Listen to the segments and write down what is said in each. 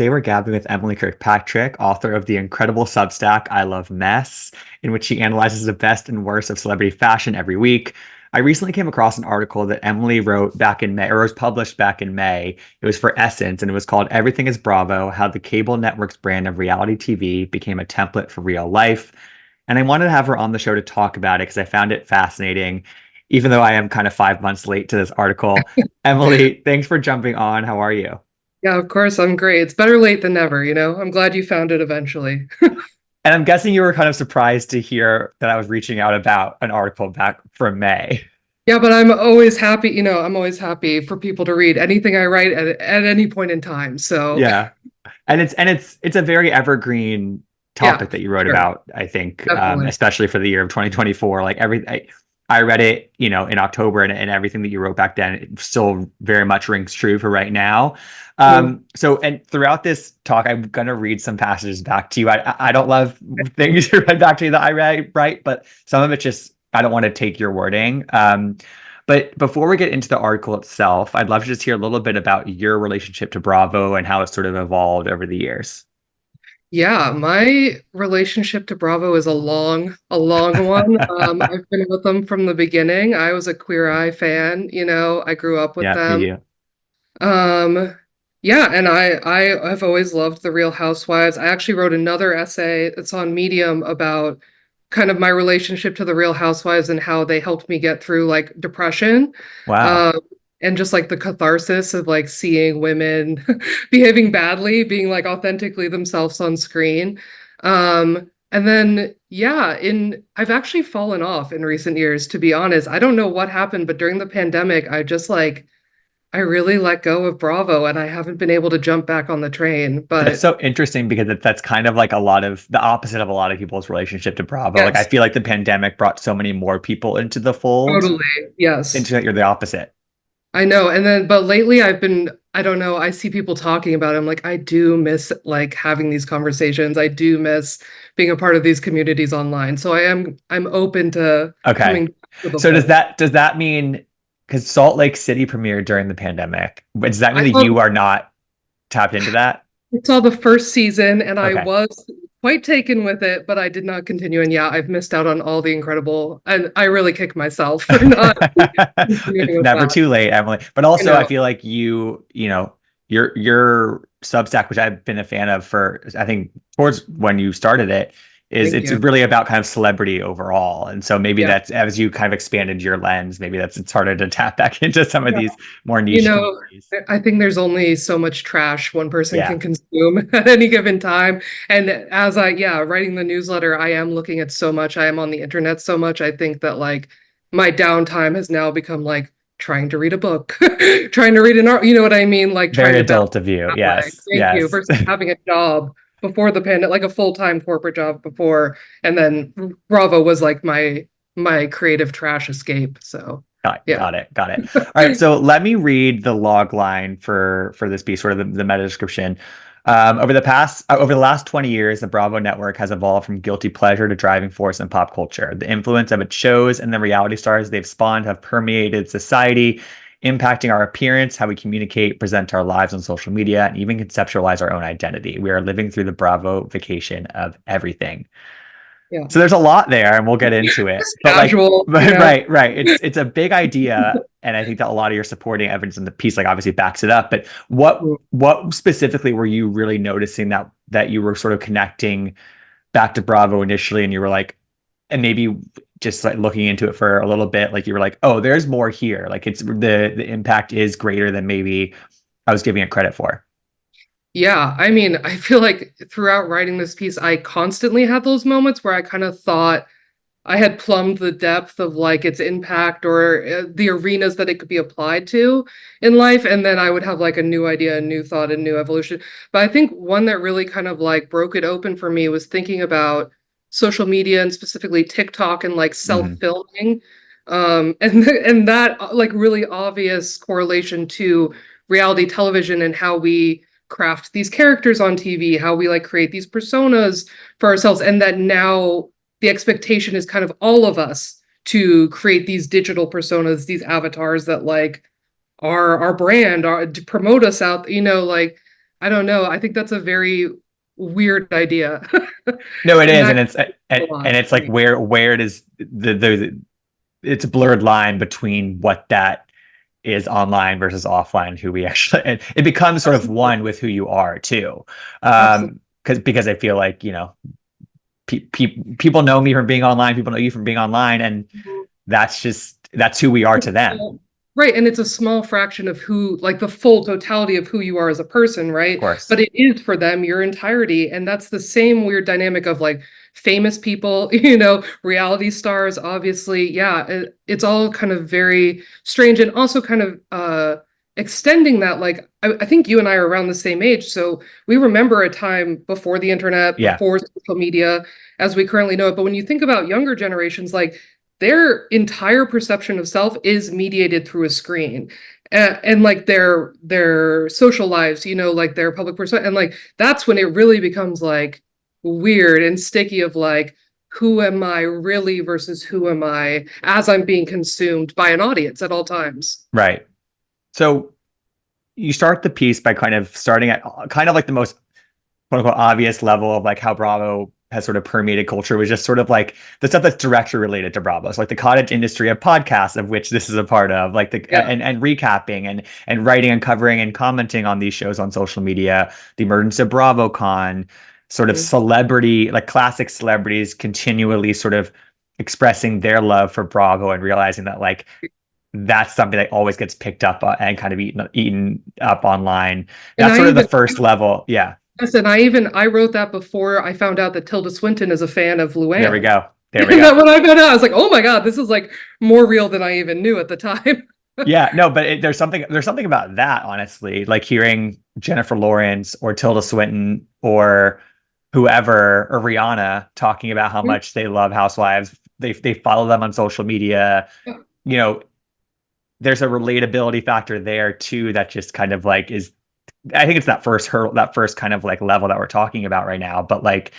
Today we're gathering with Emily Kirkpatrick, author of the incredible Substack I Love Mess, in which she analyzes the best and worst of celebrity fashion every week. I recently came across an article that Emily wrote back in May, or was published back in May. It was for Essence, and it was called Everything is Bravo: How the Cable Network's Brand of Reality TV Became a Template for Real Life. And I wanted to have her on the show to talk about it because I found it fascinating, even though I am kind of 5 months late to this article. Emily, thanks for jumping on. How are you? Yeah, of course, I'm great. It's better late than never, you know? I'm glad you found it eventually. And I'm guessing you were kind of surprised to hear that I was reaching out about an article back from May. Yeah, but I'm always happy, I'm always happy for people to read anything I write at any point in time. So, Yeah. And it's a very evergreen yeah, topic that you wrote sure, about, I think, definitely. especially for the year of 2024. Like I read it, in October, and everything that you wrote back then it still very much rings true for right now. Mhm. And throughout this talk, I'm gonna read some passages back to you. I don't love things you read back to you that I read, right? But some of it just I don't want to take your wording. But before we get into the article itself, I'd love to just hear a little bit about your relationship to Bravo and how it's sort of evolved over the years. Yeah, my relationship to Bravo is a long one. I've been with them from the beginning. I was a Queer Eye fan, I grew up with Yeah, me them. too. Um, yeah, and I have always loved the Real Housewives. I actually wrote another essay that's on Medium about kind of my relationship to the Real Housewives and how they helped me get through like depression. Wow. Um, and just like the catharsis of like seeing women behaving badly, being like authentically themselves on screen. And then yeah, in I've actually fallen off in recent years, to be honest. I don't know what happened, but during the pandemic, I really let go of Bravo and I haven't been able to jump back on the train. That's But so interesting because that's kind of like a lot of the opposite of a lot of people's relationship to Bravo. Like I yes, feel like the pandemic brought so many more people into the fold, totally. Yes. into that you're the opposite. I know. And then, but lately I don't know, I see people talking about it. I'm like, I do miss like having these conversations. I do miss being a part of these communities online. So I'm open to Okay. coming to the So does fold. that mean because Salt Lake City premiered during the pandemic, does that mean I that saw you are not tapped into that? I saw the first season and I Okay. was quite taken with it, but I did not continue. And yeah, I've missed out on all the incredible, and I really kick myself for not continuing It's with never that. too late, Emily. But You also, I know, feel like your Substack, which I've been a fan of for I think towards when you started it, is thank it's you. really about kind of celebrity overall. And so maybe Yeah. that's as you kind of expanded your lens, maybe that's it's harder to tap back into some of Yeah. these more You niche know, communities. I think there's only so much trash one person Yeah, can consume at any given time. And as yeah, writing the newsletter, I am looking at so much. I am on the internet so much. I think that like my downtime has now become like trying to read a book, trying to read an art, you know what I mean? Like trying very to balance adult of you. that way. Yes, Thank you. yes. Versus having a job before the pandemic, like a full-time corporate job before. And then Bravo was like my creative trash escape. So yeah. Got it. Got it. All right. So let me read the log line for this piece, sort of the meta description. Over the last 20 years, the Bravo network has evolved from guilty pleasure to driving force in pop culture. The influence of its shows and the reality stars they've spawned have permeated society, impacting our appearance, how we communicate, present our lives on social media, and even conceptualize our own identity. We are living through the Bravo vacation of everything. Yeah. So there's a lot there, and we'll get into it. Just But like, casual, right. It's a big idea, and I think that a lot of your supporting evidence in the piece, like obviously backs it up. But what specifically were you really noticing that you were sort of connecting back to Bravo initially, and you were like, and maybe just like looking into it for a little bit, like you were like, oh, there's more here. Like it's the impact is greater than maybe I was giving it credit for. Yeah, I mean, I feel like throughout writing this piece, I constantly had those moments where I kind of thought I had plumbed the depth of like its impact or the arenas that it could be applied to in life. And then I would have like a new idea, a new thought, a new evolution. But I think one that really kind of like broke it open for me was thinking about social media and specifically TikTok and like Hmm. self-filming. And that like really obvious correlation to reality television and how we craft these characters on TV, how we like create these personas for ourselves, and that now the expectation is kind of all of us to create these digital personas, these avatars that like are our brand, are to promote us out, like I don't know. I think that's a very weird idea. No, it And is, that and it's a and lot it's for like me. where does the it's a blurred line between what that is online versus offline, who we actually, and it becomes sort of Absolutely. one with who you are too. Absolutely. Because I feel like, people know me from being online, people know you from being online, and that's who we are to them. Of Right, and it's a small fraction of who, like the full totality of who you are as a person, right? course. But it is for them your entirety, and that's the same weird dynamic of like famous people, reality stars, obviously. Yeah, it's all kind of very strange, and also kind of extending that. Like, I think you and I are around the same age, so we remember a time before the internet, Yeah, before social media, as we currently know it. But when you think about younger generations, like their entire perception of self is mediated through a screen, and like their social lives, like their public persona, and like that's when it really becomes like weird and sticky of like, who am I really versus who am I as I'm being consumed by an audience at all times. right. So you start the piece by kind of starting at kind of like the most quote unquote obvious level of like how Bravo has sort of permeated culture, was just sort of like the stuff that's directly related to Bravo. So like the cottage industry of podcasts, of which this is a part of, like the Yeah. and recapping and writing and covering and commenting on these shows on social media, the emergence of BravoCon, sort of Mhm. celebrity, like classic celebrities continually sort of expressing their love for Bravo and realizing that like that's something that always gets picked up and kind of eaten up online. And That's I sort of the even first level. Yeah. Yes, and I wrote that before I found out that Tilda Swinton is a fan of There we Luann. go. There we And go. that when I found out, I was like, oh my God, this is like more real than I even knew at the time. Yeah, no, but there's something about that, honestly, like hearing Jennifer Lawrence or Tilda Swinton or whoever or Rihanna talking about how much they love Housewives. They follow them on social media. You know, there's a relatability factor there too that just kind of like is, I think it's that first hurdle, that first kind of like level that we're talking about right now. But like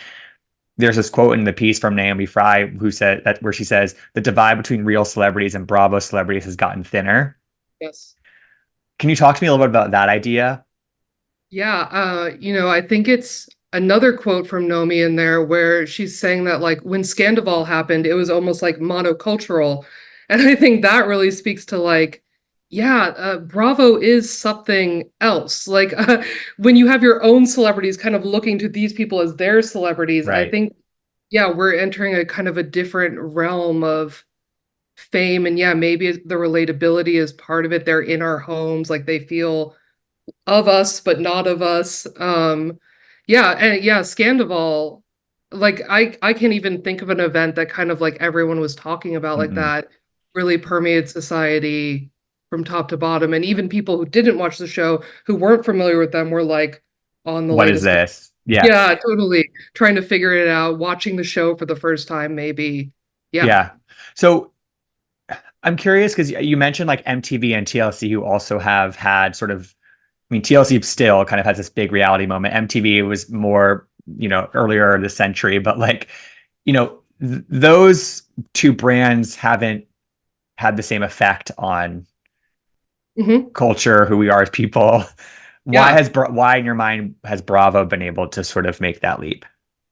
there's this quote in the piece from Naomi Fry who said that, where she says the divide between real celebrities and Bravo celebrities has gotten thinner. Yes. Can you talk to me a little bit about that idea? Yeah, I think it's another quote from Nomi in there where she's saying that like when Scandival happened, it was almost like monocultural. And I think that really speaks to like, yeah, Bravo is something else. Like when you have your own celebrities kind of looking to these people as their celebrities, I Right. think, yeah, we're entering a kind of a different realm of fame. And yeah, maybe the relatability is part of it. They're in our homes, like they feel of us but not of us. Yeah, and yeah, Scandival, like I can't even think of an event that kind of like everyone was talking about like Mm-mm. that really permeated society from top to bottom, and even people who didn't watch the show who weren't familiar with them were like on the What is latest. this? Yeah. Yeah, totally trying to figure it out, watching the show for the first time maybe. Yeah. Yeah. So I'm curious because you mentioned like MTV and TLC, who also have had sort of, I mean, TLC still kind of has this big reality moment. MTV was more, earlier this century, but like, those two brands haven't had the same effect on Hmm. culture, who we are as people. Yeah. Why in your mind has Bravo been able to sort of make that leap?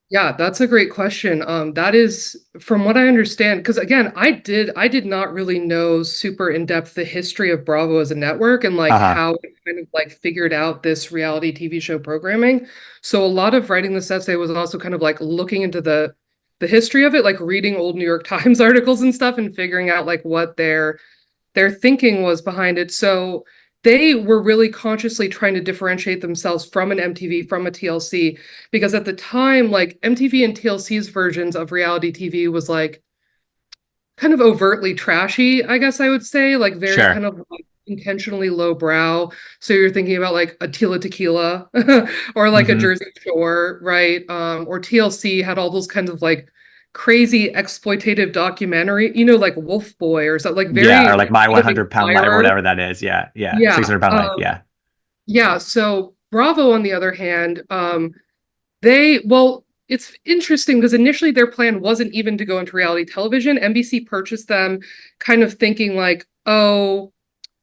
Yeah, that's a great question. That is from what I understand, because again, I did not really know super in depth the history of Bravo as a network and like Uh-huh. how it kind of like figured out this reality TV show programming. So a lot of writing this essay was also kind of like looking into the history of it, like reading old New York Times articles and stuff and figuring out like what their thinking was behind it. So they were really consciously trying to differentiate themselves from an MTV, from a TLC, because at the time, like MTV and TLC's versions of reality TV was like kind of overtly trashy, I guess I would say, like very kind Sure. of like intentionally lowbrow. So you're thinking about like a Tila Tequila or like a Hmm. Jersey Shore, right? Or TLC had all those kinds of like crazy exploitative documentary, like Wolf Boy or something, like Yeah, or very like my kind of 100 pound life or Inquirer. whatever that is. Yeah, yeah. Yeah. 600 pound life. Yeah. Yeah. So Bravo, on the other hand, well, it's interesting because initially their plan wasn't even to go into reality television. NBC purchased them kind of thinking like, oh,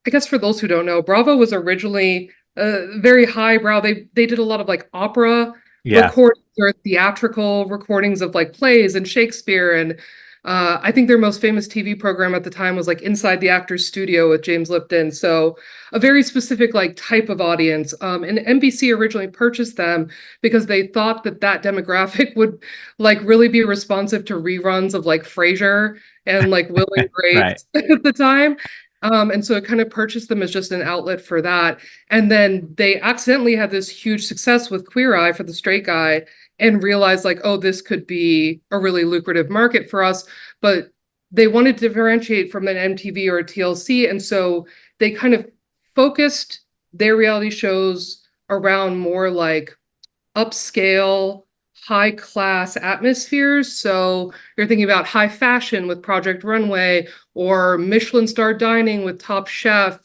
I guess for those who don't know, Bravo was originally very highbrow. They did a lot of like opera Yeah. recordings or theatrical recordings of like plays and Shakespeare. And I think their most famous TV program at the time was like Inside the Actors Studio with James Lipton. So a very specific like type of audience. And NBC originally purchased them because they thought that that demographic would like really be responsive to reruns of like Frasier and like Will and Right. Grace at the time. And so it kind of purchased them as just an outlet for that. And then they accidentally had this huge success with Queer Eye for the straight guy and realized, like, oh, this could be a really lucrative market for us. But they wanted to differentiate from an MTV or a TLC. And so they kind of focused their reality shows around more like upscale, high class atmospheres. So you're thinking about high fashion with Project Runway or Michelin star dining with Top Chef,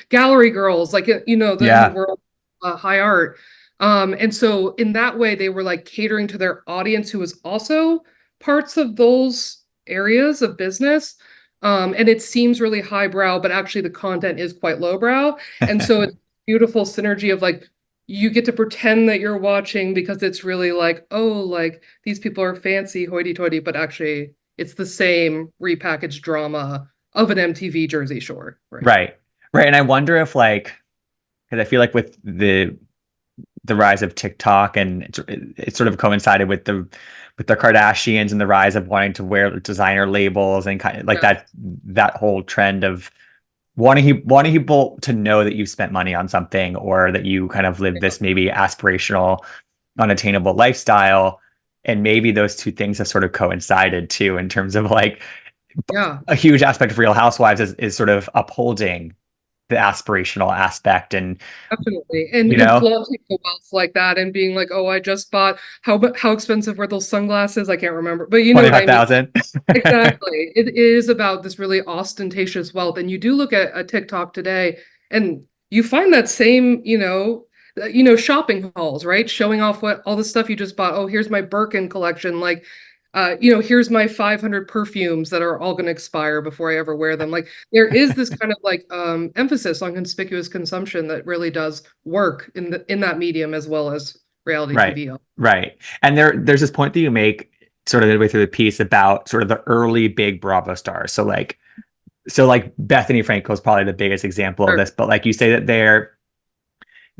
gallery girls, like, in the Yeah. world high art. And so in that way, they were like catering to their audience who was also parts of those areas of business. And it seems really highbrow, but actually the content is quite lowbrow. And so it's beautiful synergy of like you get to pretend that you're watching because it's really like, oh, like these people are fancy, hoity-toity, but actually it's the same repackaged drama of an MTV Jersey Shore, right? Right. Right. And I wonder if like, because I feel like with the rise of TikTok and it sort of coincided with the Kardashians and the rise of wanting to wear designer labels and kind of like Yeah, that whole trend of wanting people to know that you've spent money on something or that you kind of live yeah, this maybe aspirational, unattainable lifestyle. And maybe those two things have sort of coincided too in terms of like yeah. a huge aspect of Real Housewives is sort of upholding the aspirational aspect and Definitely. And you know flaunting the wealth like that and being like, oh, I just bought how expensive were those sunglasses? I can't remember. But you know what I mean? 25,000. Exactly. It is about this really ostentatious wealth. And you do look at a TikTok today and you find that same, shopping hauls, right? Showing off what all the stuff you just bought. Oh, here's my Birkin collection. Like, here's my 500 perfumes that are all going to expire before I ever wear them. Like, there is this kind of like emphasis on conspicuous consumption that really does work in that medium as well as reality Right. TV. Right. And there's this point that you make sort of midway through the piece about sort of the early big Bravo stars. So like Bethany Frankel is probably the biggest example of Sure. this, but like you say that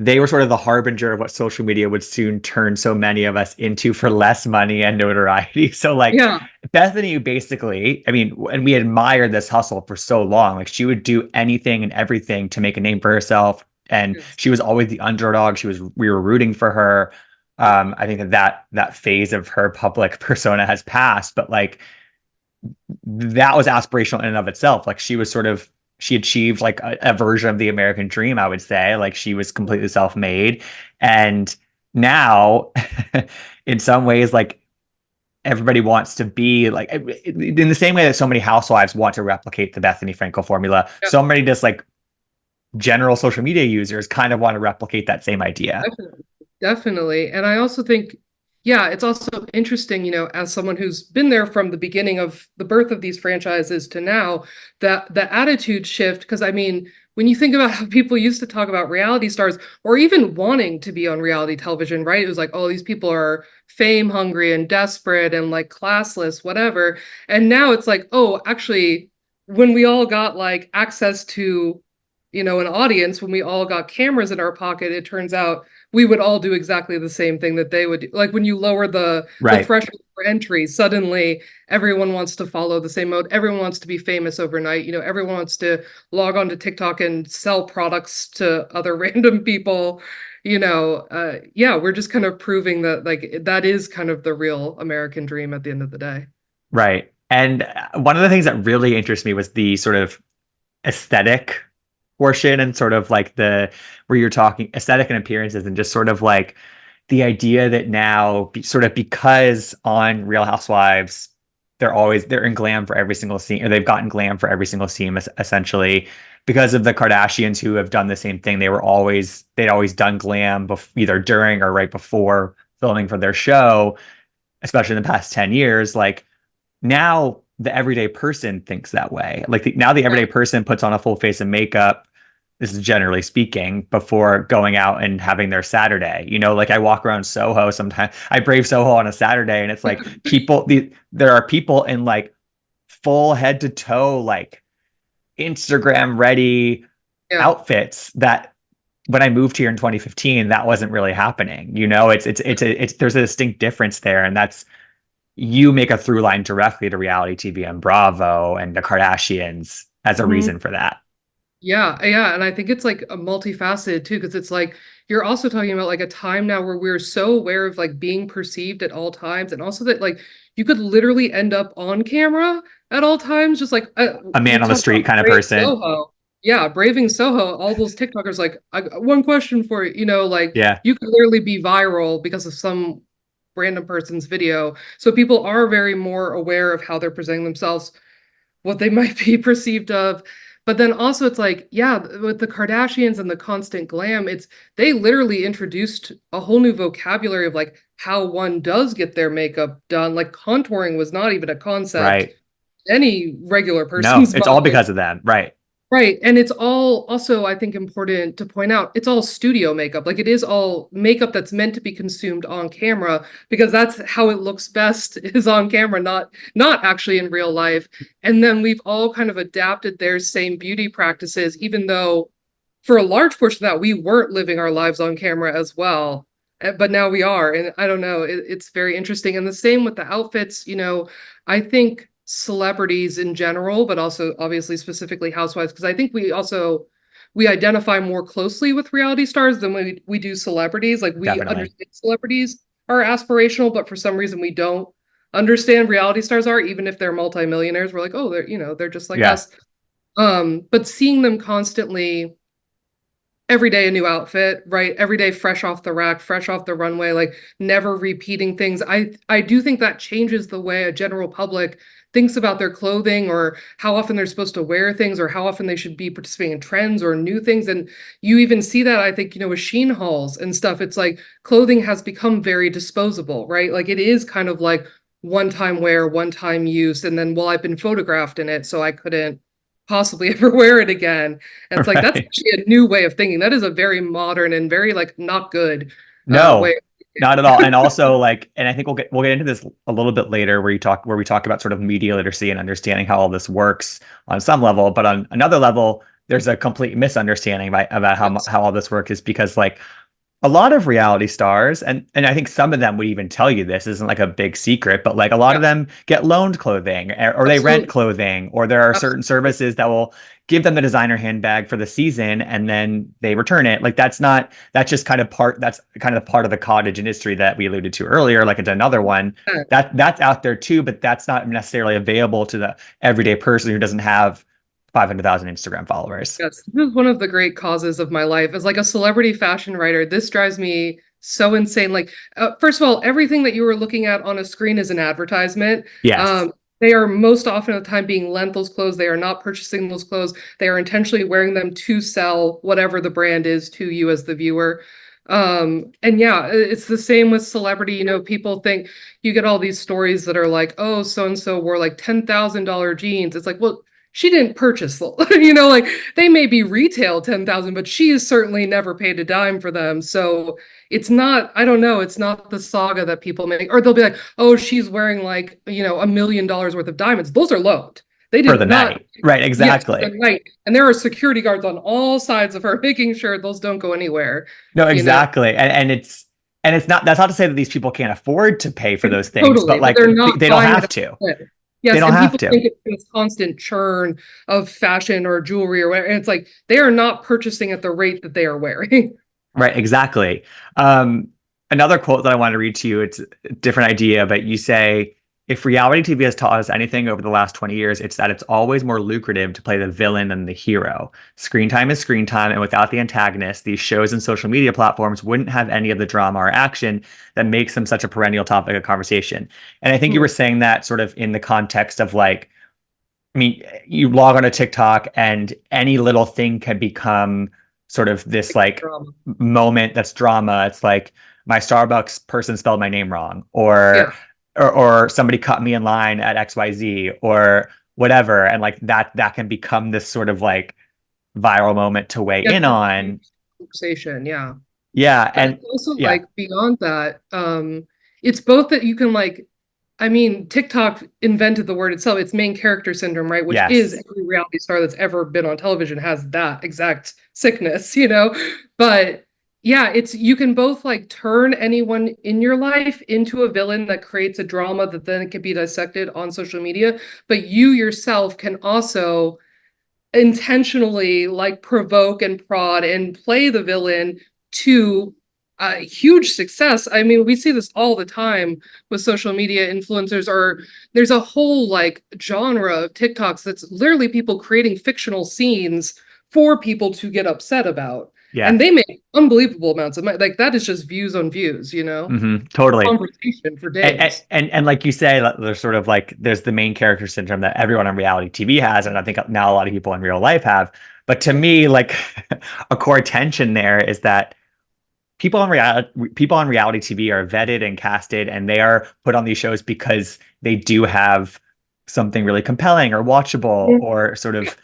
they were sort of the harbinger of what social media would soon turn so many of us into for less money and notoriety. So like Yeah. Bethany basically, I mean, and we admired this hustle for so long. Like she would do anything and everything to make a name for herself. And Yes. she was always the underdog. We were rooting for her. I think that phase of her public persona has passed, but like that was aspirational in and of itself. Like she achieved like a version of the American dream, I would say. Like she was completely self-made. And now, in some ways, like everybody wants to be like in the same way that so many housewives want to replicate the Bethany Frankel formula, Yeah. so many just like general social media users kind of want to replicate that same idea. Definitely. Definitely. And I also think, yeah, it's also interesting, as someone who's been there from the beginning of the birth of these franchises to now, that the attitude shift, because I mean, when you think about how people used to talk about reality stars or even wanting to be on reality television, right? It was like, oh, these people are fame hungry and desperate and like classless, whatever. And now it's like, oh, actually, when we all got like access to, an audience, when we all got cameras in our pocket, it turns out we would all do exactly the same thing that they would do. Like when you lower the Right. threshold for entry, suddenly everyone wants to follow the same mode. Everyone wants to be famous overnight. Everyone wants to log on to TikTok and sell products to other random people. Yeah, we're just kind of proving that like that is kind of the real American dream at the end of the day. Right. And one of the things that really interests me was the sort of aesthetic portion and sort of like the where you're talking aesthetic and appearances and just sort of like the idea that now sort of because on Real Housewives they're in glam for every single scene or they've gotten glam for every single scene essentially because of the Kardashians who have done the same thing they'd always done glam either during or right before filming for their show, especially in the past 10 years. Like now the everyday person thinks that way. Like now the Yeah, everyday person puts on a full face of makeup this is generally speaking, before going out and having their Saturday. Like I walk around Soho sometimes. I brave Soho on a Saturday, and it's like there are people in like full head to toe, like Instagram ready Yeah. outfits that when I moved here in 2015, that wasn't really happening. It's there's a distinct difference there, and that's you make a through line directly to reality TV and Bravo and the Kardashians as a Mhm. reason for that. Yeah, yeah, and I think it's like a multifaceted too, because it's like you're also talking about like a time now where we're so aware of like being perceived at all times, and also that like you could literally end up on camera at all times, just like A we man on the talked about street kind of Brave person. Soho. Yeah, braving Soho, all those TikTokers like, I got one question for you, like Yeah, you could literally be viral because of some random person's video. So people are very more aware of how they're presenting themselves, what they might be perceived of. But then also it's like, yeah, with the Kardashians and the constant glam, it's they literally introduced a whole new vocabulary of like how one does get their makeup done. Like contouring was not even a concept right. in any regular No, person's it's all mind. because of them. Right. Right. And it's all also, I think, important to point out, it's all studio makeup. Like it is all makeup that's meant to be consumed on camera because that's how it looks best is on camera, not actually in real life. And then we've all kind of adapted their same beauty practices, even though for a large portion of that, we weren't living our lives on camera as well. But now we are. And I don't know, it's very interesting. And the same with the outfits, I think celebrities in general, but also obviously specifically housewives, because I think we identify more closely with reality stars than we do celebrities. Like we Definitely. understand celebrities are aspirational, but for some reason we don't understand reality stars are, even if they're multimillionaires. We're like, oh, they're just like Yeah. us. But seeing them constantly every day a new outfit, right? Every day fresh off the rack, fresh off the runway, like never repeating things. I do think that changes the way a general public thinks about their clothing or how often they're supposed to wear things or how often they should be participating in trends or new things. And you even see that, I think, with Sheen hauls and stuff. It's like clothing has become very disposable, right? Like it is kind of like one time wear, one time use. And then, well, I've been photographed in it, so I couldn't possibly ever wear it again. And it's like that's Right. actually a new way of thinking. That is a very modern and very like not good way No, of not at thinking. all. And also like, and I think we'll get into this a little bit later where we talk about sort of media literacy and understanding how all this works on some level, but on another level, there's a complete misunderstanding about Yes. how all this works is because like a lot of reality stars, and I think some of them would even tell you this isn't like a big secret, but like a lot Yeah, of them get loaned clothing or they rent absolutely. clothing, or there are certain Absolutely. services that will give them the designer handbag for the season and then they return it. Like that's just kind of that's kind of part of the cottage industry that we alluded to earlier. Like it's another one Yeah. that's out there too, but that's not necessarily available to the everyday person who doesn't have 500,000 Instagram followers. Yes, this is one of the great causes of my life. As like a celebrity fashion writer, this drives me so insane. Like, first of all, everything that you were looking at on a screen is an advertisement. Yes. Um, they are most often of the time being lent those clothes. They are not purchasing those clothes. They are intentionally wearing them to sell whatever the brand is to you as the viewer. And yeah, it's the same with celebrity. People think you get all these stories that are like, oh, so and so wore like $10,000 jeans. It's like, well, she didn't purchase them. Like they may be retail 10,000, but she has certainly never paid a dime for them. So it's not, I don't know, it's not the saga that people make, or they'll be like, oh, she's wearing like, $1 million worth of diamonds. Those are loaned. They For the did not, night. Right, yes, the exactly. night. And there are security guards on all sides of her making sure those don't go anywhere, No, you know? exactly. And it's not that's not to say that these people can't afford to pay for those things, but Totally, but like they're not they don't buying it have at to. a clip. They Yes, don't and have people to. think it's this constant churn of fashion or jewelry or whatever. And it's like they are not purchasing at the rate that they are wearing. Right, exactly. Um, Another quote that I want to read to you, it's a different idea, but you say, if reality TV has taught us anything over the last 20 years, it's that it's always more lucrative to play the villain than the hero. Screen time is screen time, and without the antagonist, these shows and social media platforms wouldn't have any of the drama or action that makes them such a perennial topic of conversation. And I think you were Hmm. saying that sort of in the context of like, I mean, you log on to TikTok and any little thing can become sort of this like Drama. moment that's drama. It's like my Starbucks person spelled my name wrong, Yeah. or somebody cut me in line at XYZ or whatever. And like that can become this sort of like viral moment to weigh Yeah, in on. conversation, yeah. Yeah, But and it's also yeah, like beyond that, it's both that you can like, I mean, TikTok invented the word itself. It's main character syndrome, right? Which is yes, every reality star that's ever been on television has that exact sickness, you know? But yeah, it's you can both like turn anyone in your life into a villain that creates a drama that then can be dissected on social media, but you yourself can also intentionally like provoke and prod and play the villain to a huge success. I mean, we see this all the time with social media influencers, or there's a whole like genre of TikToks that's literally people creating fictional scenes for people to get upset about. yeah. And they make unbelievable amounts of money. Like that is just views on views, you know? Totally. Conversation for And, days. and like you say, like, there's sort of like there's the main character syndrome that everyone on reality TV has, and I think now a lot of people in real life have. But to me, like a core tension there is that people on reality TV are vetted and casted, and they are put on these shows because they do have something really compelling or watchable Yeah. or sort of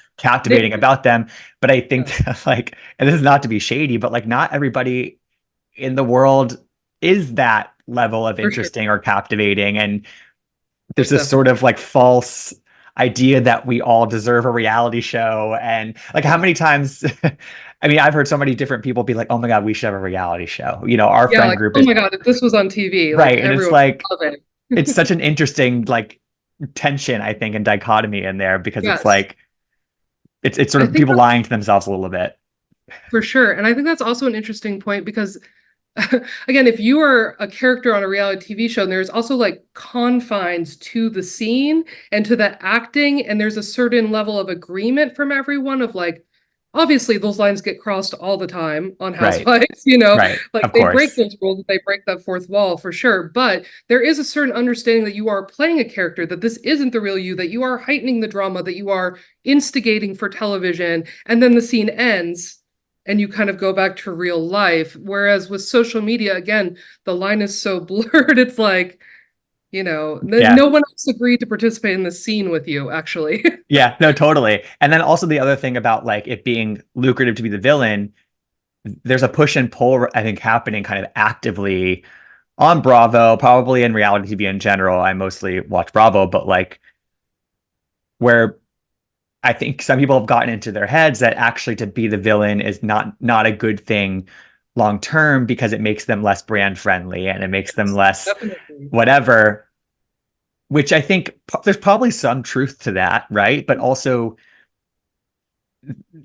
They, captivating about them. But I yeah, think that, like, and this is not to be shady, but like not everybody in the world is that level of for sure. interesting or captivating. And there's Most this definitely. sort of like false idea that we all deserve a reality show. And like, how Yeah. many times, I mean, I've heard so many different people be like, oh my God, we should have a reality show. Our Yeah, friend like, group oh is my God, if this was on TV, like right. And it's everyone like, would love it's it. such an interesting, like, tension, I think, and dichotomy in there because it's Yes. like, it's sort I of think people lying to themselves a little bit. for sure. And I think that's also an interesting point because again, if you are a character on a reality TV show, and there's also like confines to the scene and to the acting, and there's a certain level of agreement from everyone of like, obviously those lines get crossed all the time on Right. Housewives, you know, Right. like Of they break course. those rules, they break that fourth wall for sure. But there is a certain understanding that you are playing a character, that this isn't the real you, that you are heightening the drama, that you are instigating for television, and then the scene ends and you kind of go back to real life. Whereas with social media, again, the line is so blurred. It's like, you know, Yeah. no one else agreed to participate in the scene with you, actually. Yeah. No, totally. And then also the other thing about like it being lucrative to be the villain, there's a push and pull, I think, happening kind of actively on Bravo, probably in reality TV in general. I mostly watch Bravo, but like where I think some people have gotten into their heads that actually to be the villain is not a good thing long term because it makes them less brand friendly and it makes them Yes, less definitely. whatever, which I think there's probably some truth to that, right? But also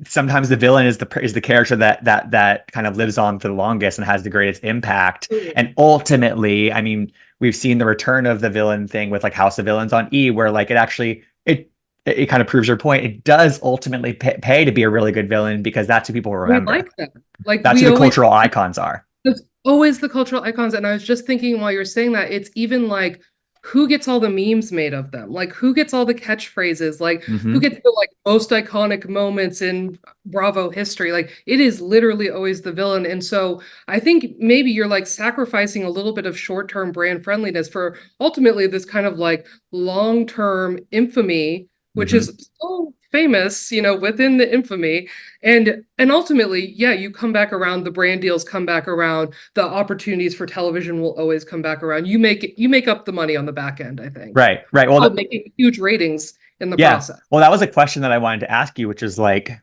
sometimes the villain is the character that kind of lives on for the longest and has the greatest impact. And ultimately, I mean, we've seen the return of the villain thing with like House of Villains on E, where like it kind of proves your point. It does ultimately pay to be a really good villain because that's who people We remember. like that. Like That's who we the always cultural icons are. It's always the cultural icons. And I was just thinking while you're saying that, it's even like who gets all the memes made of them? Like who gets all the catchphrases? Like who Hmm. gets the like most iconic moments in Bravo history? Like it is literally always the villain. And so I think maybe you're like sacrificing a little bit of short-term brand friendliness for ultimately this kind of like long-term infamy, which Hmm. is so famous, you know, within the infamy. And ultimately, yeah, you come back around, the brand deals come back around, the opportunities for television will always come back around. You make up the money on the back end, I think. Right, right. Well, Oh, making huge ratings in the yeah. process. Well, that was a question that I wanted to ask you, which is like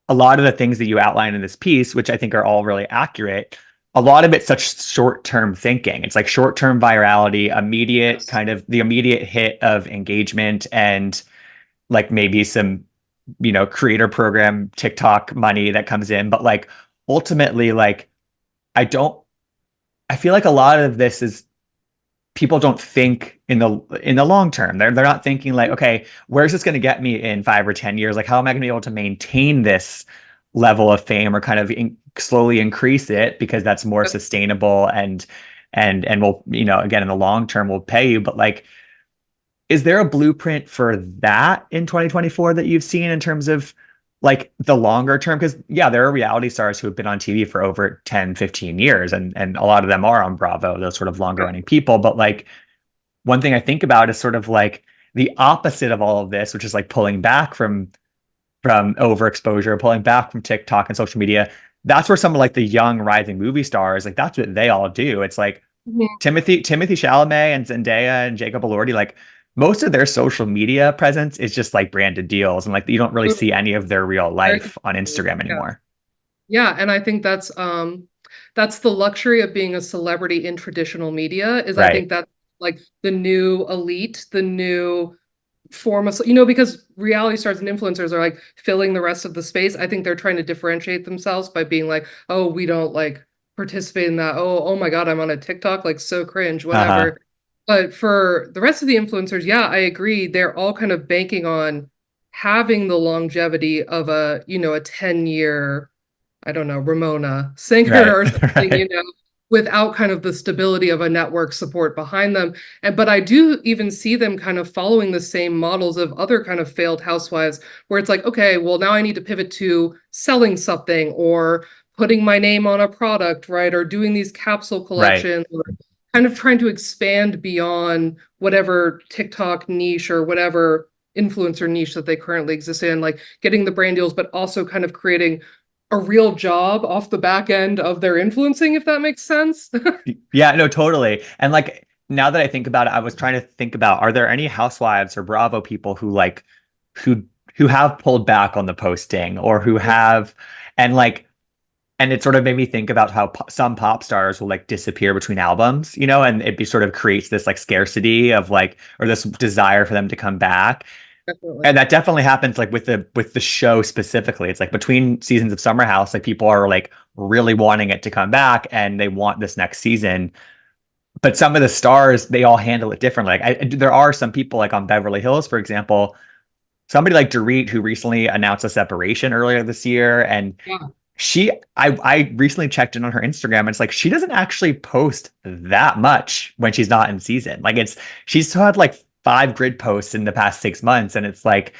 a lot of the things that you outline in this piece, which I think are all really accurate, a lot of it's such short-term thinking. It's like short-term virality, immediate Yes. kind of the immediate hit of engagement and like maybe some, creator program TikTok money that comes in. But like ultimately, like I don't, I feel like a lot of this is people don't think in the long term. They're not thinking like, okay, where's this going to get me in 5 or 10 years? Like, how am I going to be able to maintain this level of fame or kind of slowly increase it because that's more Yep. sustainable and will again in the long term will pay you. But like, is there a blueprint for that in 2024 that you've seen in terms of like the longer term? Because yeah, there are reality stars who have been on TV for over 10, 15 years, and a lot of them are on Bravo, those sort of longer running people. But like one thing I think about is sort of like the opposite of all of this, which is like pulling back from from overexposure, pulling back from TikTok and social media. That's where some of like the young rising movie stars, like that's what they all do. It's like Mhm. Timothy Chalamet and Zendaya and Jacob Elordi, like most of their social media presence is just like branded deals, and like you don't really see any of their real Very life on completely. Instagram Yeah. anymore. Yeah, and I think that's the luxury of being a celebrity in traditional media is I Right. think that's like the new elite, the new form of, because reality stars and influencers are like filling the rest of the space. I think they're trying to differentiate themselves by being like, oh, we don't like participate in that. Oh my God, I'm on a TikTok, like so cringe, Uh-huh. whatever. But for the rest of the influencers, yeah, I agree. They're all kind of banking on having the longevity of a 10-year, I don't know, Ramona singer Right. or something, Right. without kind of the stability of a network support behind them. But I do even see them kind of following the same models of other kind of failed housewives, where it's like, okay, well, now I need to pivot to selling something or putting my name on a product, right? Or doing these capsule Right. collections, or kind of trying to expand beyond whatever TikTok niche or whatever influencer niche that they currently exist in, like getting the brand deals, but also kind of creating a real job off the back end of their influencing, if that makes sense. Yeah, no, totally. And like now that I think about it, I was trying to think about are there any housewives or Bravo people who like who who have pulled back on the posting or who have and like and it sort of made me think about how some pop stars will like disappear between albums, and it be sort of creates this like scarcity of like or this desire for them to come back. Definitely. And that definitely happens like with the show specifically. It's like between seasons of Summer House, like people are like really wanting it to come back and they want this next season. But some of the stars, they all handle it differently. Like there are some people like on Beverly Hills, for example, somebody like Dorit who recently announced a separation earlier this year, and Yeah. I recently checked in on her Instagram, and it's like she doesn't actually post that much when she's not in season. Like she's still had like 5 grid posts in the past 6 months, and it's like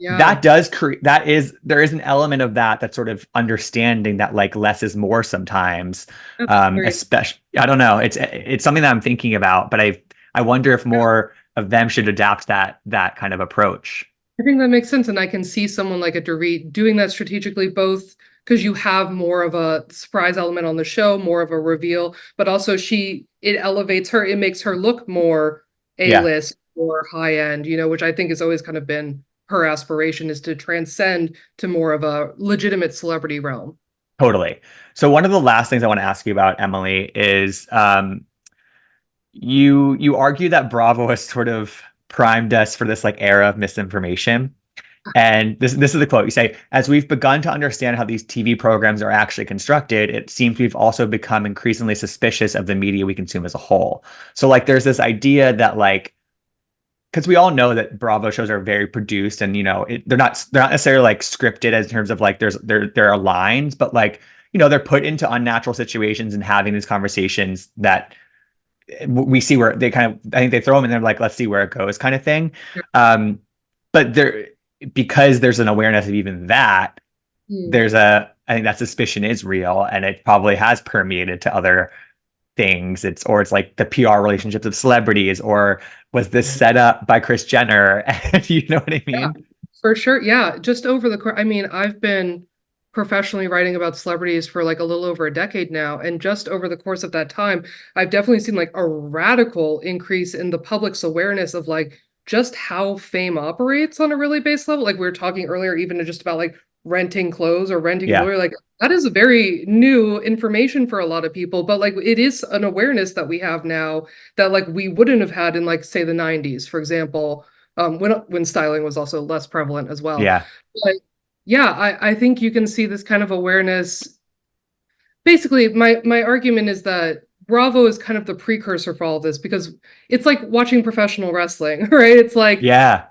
that Yeah. does create there is an element of that that's sort of understanding that like less is more sometimes. That's very, Especially I don't know, it's something that I'm thinking about, but I wonder if more of them should adapt that kind of approach. I think that makes sense. And I can see someone like a Dorit doing that strategically, both because you have more of a surprise element on the show, more of a reveal, but also it elevates her, it makes her look more Yeah, A-list or high end, which I think has always kind of been her aspiration is to transcend to more of a legitimate celebrity realm. totally. So one of the last things I want to ask you about, Emily, is you argue that Bravo has sort of primed us for this like era of misinformation. And this is the quote. You say, as we've begun to understand how these TV programs are actually constructed, it seems we've also become increasingly suspicious of the media we consume as a whole. So like there's this idea that like because we all know that Bravo shows are very produced and they're not necessarily like scripted as in terms of like there are lines, but like they're put into unnatural situations and having these conversations that we see where they kind of I think they throw them and they're like let's see where it goes kind of thing. um but there because there's an awareness of even that Mm. there's a I think that suspicion is real and it probably has permeated to other things. It's like the PR relationships of celebrities, or was this set up by Kris Jenner? And you know what I Yeah, mean? for sure. Yeah, just over the course, I mean, I've been professionally writing about celebrities for like a little over a decade now, and just over the course of that time, I've definitely seen like a radical increase in the public's awareness of like just how fame operates on a really base level. Like we were talking earlier, even just about like renting clothes or renting Yeah, jewelry, like that is a very new information for a lot of people, but like it is an awareness that we have now that like we wouldn't have had in like say the 90s, for example, when styling was also less prevalent as well. yeah, But yeah, I think you can see this kind of awareness. Basically, my argument is that Bravo is kind of the precursor for all of this because it's like watching professional wrestling, right? It's like yeah,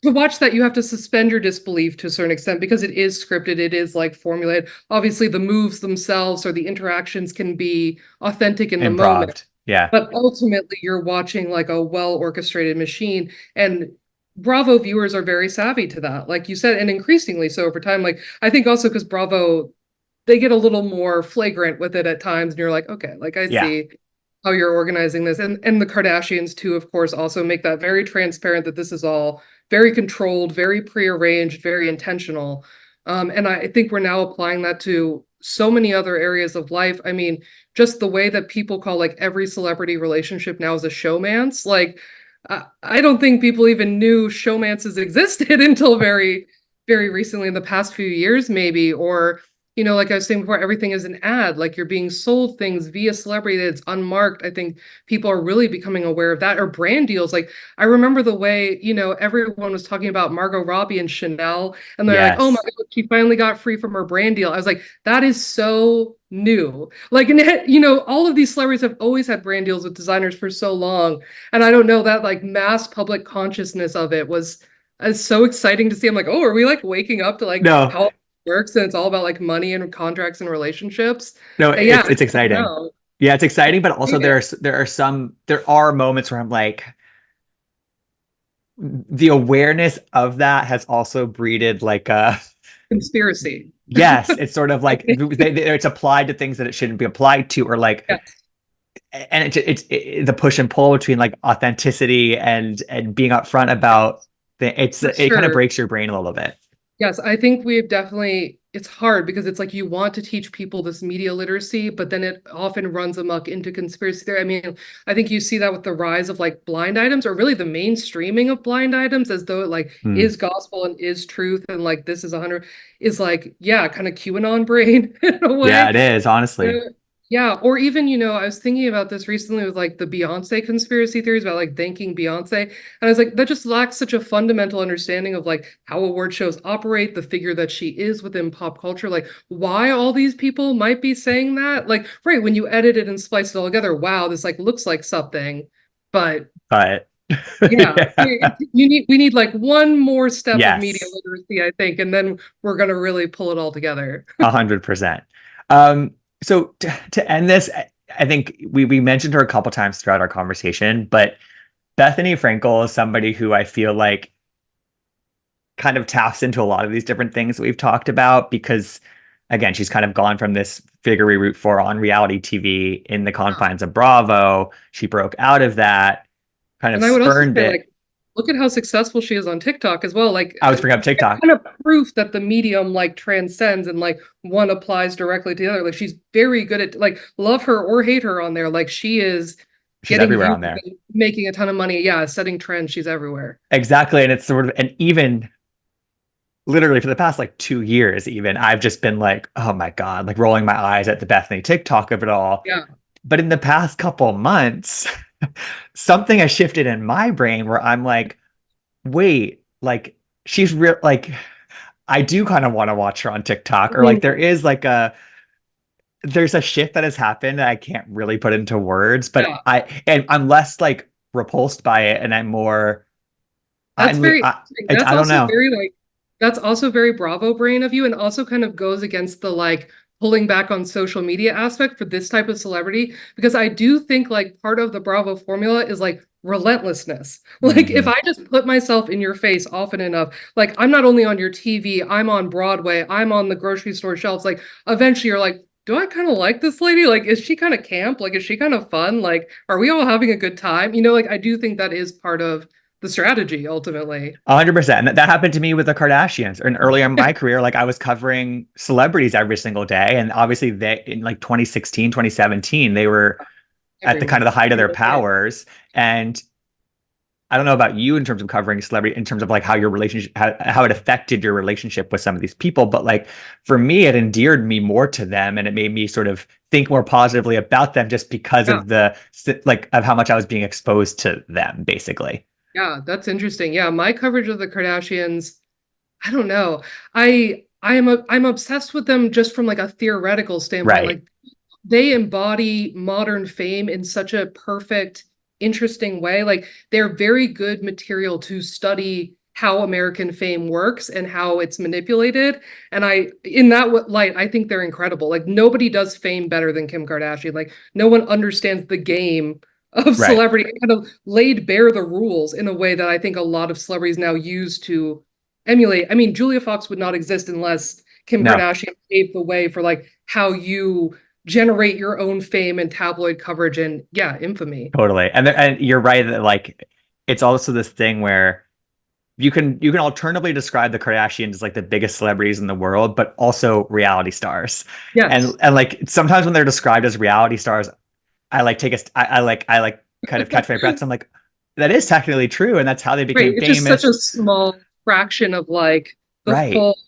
to watch that you have to suspend your disbelief to a certain extent because it is scripted, it is like formulated. Obviously, the moves themselves or the interactions can be authentic in the moment, improved. Yeah, but ultimately you're watching like a well orchestrated machine, and Bravo viewers are very savvy to that, like you said, and increasingly so over time. Like I think also because Bravo, they get a little more flagrant with it at times and you're like, okay, like I yeah. see. how you're organizing this. And the Kardashians too, of course, also make that very transparent that this is all very controlled, very prearranged, very intentional. And I think we're now applying that to so many other areas of life. I mean, just the way that people call like every celebrity relationship now is a showmance. Like, I don't think people even knew showmances existed until very, very recently in the past few years, maybe. Or, like I was saying before, everything is an ad. Like you're being sold things via celebrity that's unmarked. I think people are really becoming aware of that. Or brand deals. Like I remember the way, everyone was talking about Margot Robbie and Chanel, and they're like, oh my Yes. God, she finally got free from her brand deal. I was like, that is so new. Like, and all of these celebrities have always had brand deals with designers for so long. And I don't know that like mass public consciousness of it was so exciting to see. I'm like, oh, are we like waking up to like No, how works and it's all about like money and contracts and relationships. no, And yeah, it's I don't exciting. know. Yeah, it's exciting, but also Yeah, there are moments where I'm like, the awareness of that has also breeded like a conspiracy. yes, it's sort of I like think, it's applied to things that it shouldn't be applied to, or like, yes, and the push and pull between like authenticity and being upfront about for it kind of sure. breaks your brain a little bit. Yes, I think we've definitely, it's hard because it's like you want to teach people this media literacy, but then it often runs amok into conspiracy theory. I mean, I think you see that with the rise of like blind items or really the mainstreaming of blind items as though it like Hmm. is gospel and is truth and like this is 100 is like, yeah, kind of QAnon brain in a Yeah, way. it is, honestly. Yeah, yeah, or even, I was thinking about this recently with like the Beyonce conspiracy theories about like thanking Beyonce. And I was like, that just lacks such a fundamental understanding of like how award shows operate, the figure that she is within pop culture, like why all these people might be saying that. Like, right, when you edit it and splice it all together, wow, this like looks like something. But But yeah, yeah. we need like one more step of media Yes, literacy, I think, and then we're gonna really pull it all together. 100%. So to end this, I think we mentioned her a couple times throughout our conversation, but Bethany Frankel is somebody who I feel like kind of taps into a lot of these different things that we've talked about because, again, she's kind of gone from this figure we root for on reality TV in the confines of Bravo. She broke out of that, kind of And I would also spurned say, it. like, look at how successful she is on TikTok as well. Like, I was bringing up TikTok. kind of proof that the medium like transcends and like one applies directly to the other. Like, she's very good at like love her or hate her on there. Like, she is She's getting everywhere views on there. and making a ton of money. Yeah, setting trends. She's everywhere. Exactly. And it's sort of, and even literally for the past like 2 years, even I've just been like, oh my God, like rolling my eyes at the Bethany TikTok of it all. Yeah. But in the past couple months, something has shifted in my brain where I'm like, wait, like she's real, like I do kind of want to watch her on TikTok, or like Mhm. there's a shift that has happened that I can't really put into words, but Yeah. I'm less like repulsed by it, and I'm more That's I'm very I interesting. it's That's I don't also know. very like that's also very Bravo brain of you and also kind of goes against the like pulling back on social media aspect for this type of celebrity because I do think like part of the Bravo formula is like relentlessness. Like if Hmm. I just put myself in your face often enough, like I'm not only on your TV, I'm on Broadway, I'm on the grocery store shelves, like eventually you're like do I kind of like this lady? Like, is she kind of camp? Like, is she kind of fun? Like, are we all having a good time? Like, I do think that is part of the strategy ultimately. 100%. And that happened to me with the Kardashians. And earlier in my career, like I was covering celebrities every single day. And obviously they in like 2016, 2017, they were at the kind of Everywhere. the height of their powers. And I don't know about you in terms of covering celebrity, in terms of like how your relationship, how it affected your relationship with some of these people. But like for me, it endeared me more to them and it made me sort of think more positively about them just because Yeah, of like, of how much I was being exposed to them, basically. yeah, that's interesting. Yeah, my coverage of the Kardashians, I don't know. I'm obsessed with them just from like a theoretical standpoint. Right. Like they embody modern fame in such a perfect, interesting way. Like they're very good material to study how American fame works and how it's manipulated. And in that light, I think they're incredible. Like nobody does fame better than Kim Kardashian. Like no one understands the game of Right. celebrity and kind of laid bare the rules in a way that I think a lot of celebrities now use to emulate. I mean, Julia Fox would not exist unless Kim No. Kardashian paved the way for like how you generate your own fame and tabloid coverage and yeah, infamy. Totally. And you're right that like it's also this thing where you can alternatively describe the Kardashians as like the biggest celebrities in the world, but also reality stars. And Yes. and like sometimes when they're described as reality stars, I like take a st- I like kind of catch my breath. So I'm like, that is technically true, and that's how they Right. became It's just such a famous. small fraction of like the Right. full,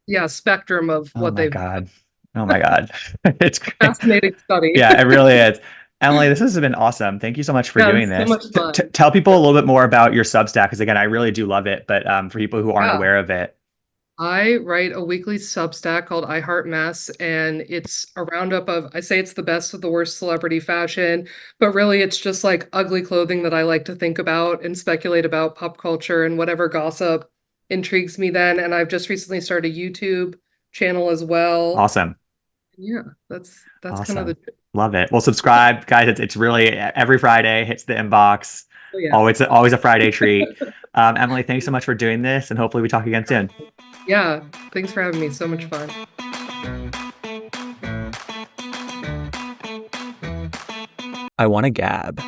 yeah, spectrum of Oh what my they've done. God. Oh my God. It's great. Fascinating study. Yeah, it really is. Emily, this has been awesome. Thank you so much for Yeah, doing it's so this. much fun. Tell people a little bit more about your Substack, because again, I really do love it. But for people who aren't Yeah. aware of it, I write a weekly Substack called I Heart Mess, and it's a roundup of, I say it's the best of the worst celebrity fashion, but really it's just like ugly clothing that I like to think about and speculate about pop culture and whatever gossip intrigues me then. And I've just recently started a YouTube channel as well. awesome. Yeah, that's kind of the Awesome. Love it. Well, subscribe, guys. It's really every Friday hits the inbox. oh yeah. Always a Friday treat. Emily, thanks so much for doing this, and hopefully we talk again soon. Yeah, thanks for having me. So much fun. I want to gab.